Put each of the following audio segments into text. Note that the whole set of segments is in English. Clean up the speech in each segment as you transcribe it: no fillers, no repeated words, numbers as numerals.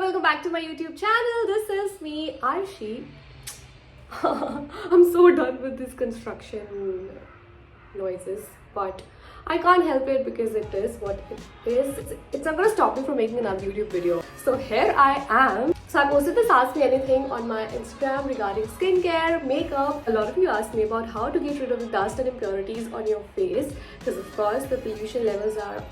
welcome back to my YouTube channel. This is me, Arshi. I'm so done with this construction noises, but I can't help it because it is what it is. It's not gonna stop me from making another YouTube video. So here I am. So I posted this Ask Me Anything on my Instagram regarding skincare, makeup. A lot of you asked me about how to get rid of the dust and impurities on your face because of course the pollution levels are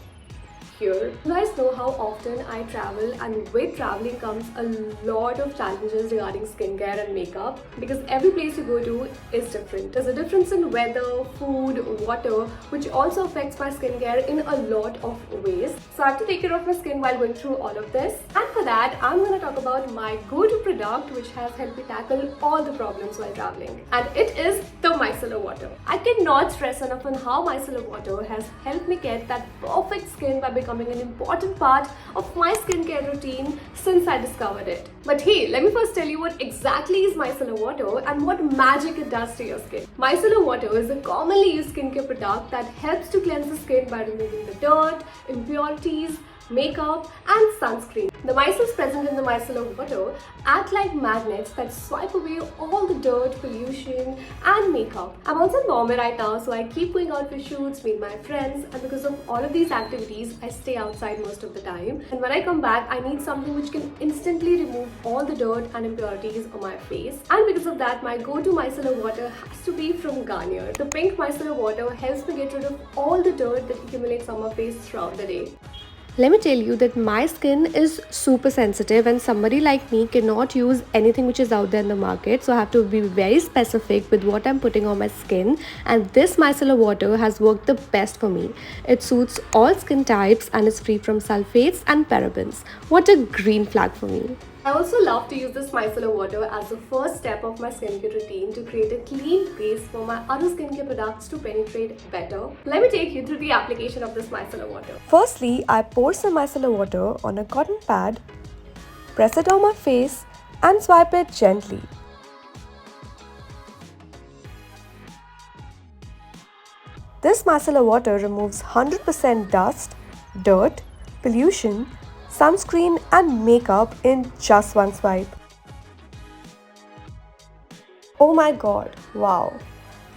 here. You guys know how often I travel, and with traveling comes a lot of challenges regarding skincare and makeup because every place you go to is different. There's a difference in weather, food, water, which also affects my skincare in a lot of ways. So I have to take care of my skin while going through all of this. And for that, I'm going to talk about my go-to product which has helped me tackle all the problems while traveling. And it is the micellar water. I cannot stress enough on how micellar water has helped me get that perfect skin by becoming an important part of my skincare routine since I discovered it. But hey, let me first tell you what exactly is micellar water and what magic it does to your skin. Micellar water is a commonly used skincare product that helps to cleanse the skin by removing the dirt, impurities, makeup and sunscreen. The micelles present in the micellar water act like magnets that swipe away all the dirt, pollution and makeup. I'm also in Mumbai right now, so I keep going out for shoots, meet my friends, and because of all of these activities, I stay outside most of the time. And when I come back, I need something which can instantly remove all the dirt and impurities on my face. And because of that, my go-to micellar water has to be from Garnier. The pink micellar water helps me get rid of all the dirt that accumulates on my face throughout the day. Let me tell you that my skin is super sensitive and somebody like me cannot use anything which is out there in the market. So I have to be very specific with what I'm putting on my skin, and this micellar water has worked the best for me. It suits all skin types and is free from sulphates and parabens. What a green flag for me. I also love to use this micellar water as the first step of my skincare routine to create a clean base for my other skincare products to penetrate better. Let me take you through the application of this micellar water. Firstly, I pour some micellar water on a cotton pad, press it on my face and swipe it gently. This micellar water removes 100% dust, dirt, pollution, sunscreen and makeup in just one swipe. Oh my god, wow.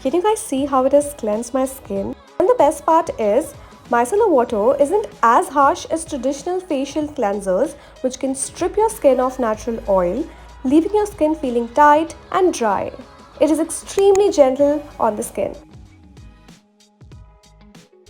Can you guys see how it has cleansed my skin? And the best part is, micellar water isn't as harsh as traditional facial cleansers which can strip your skin of natural oil, leaving your skin feeling tight and dry. It is extremely gentle on the skin.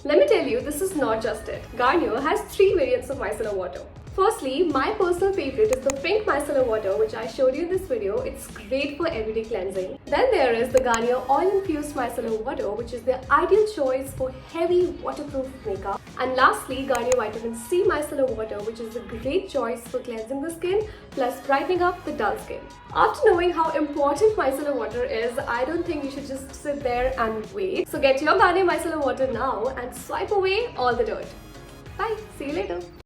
Let me tell you, this is not just it. Garnier has 3 variants of micellar water. Firstly, my personal favorite is the pink micellar water which I showed you in this video. It's great for everyday cleansing. Then there is the Garnier oil-infused micellar water which is the ideal choice for heavy waterproof makeup. And lastly, Garnier vitamin C micellar water which is a great choice for cleansing the skin plus brightening up the dull skin. After knowing how important micellar water is, I don't think you should just sit there and wait. So get your Garnier micellar water now and swipe away all the dirt. Bye, see you later.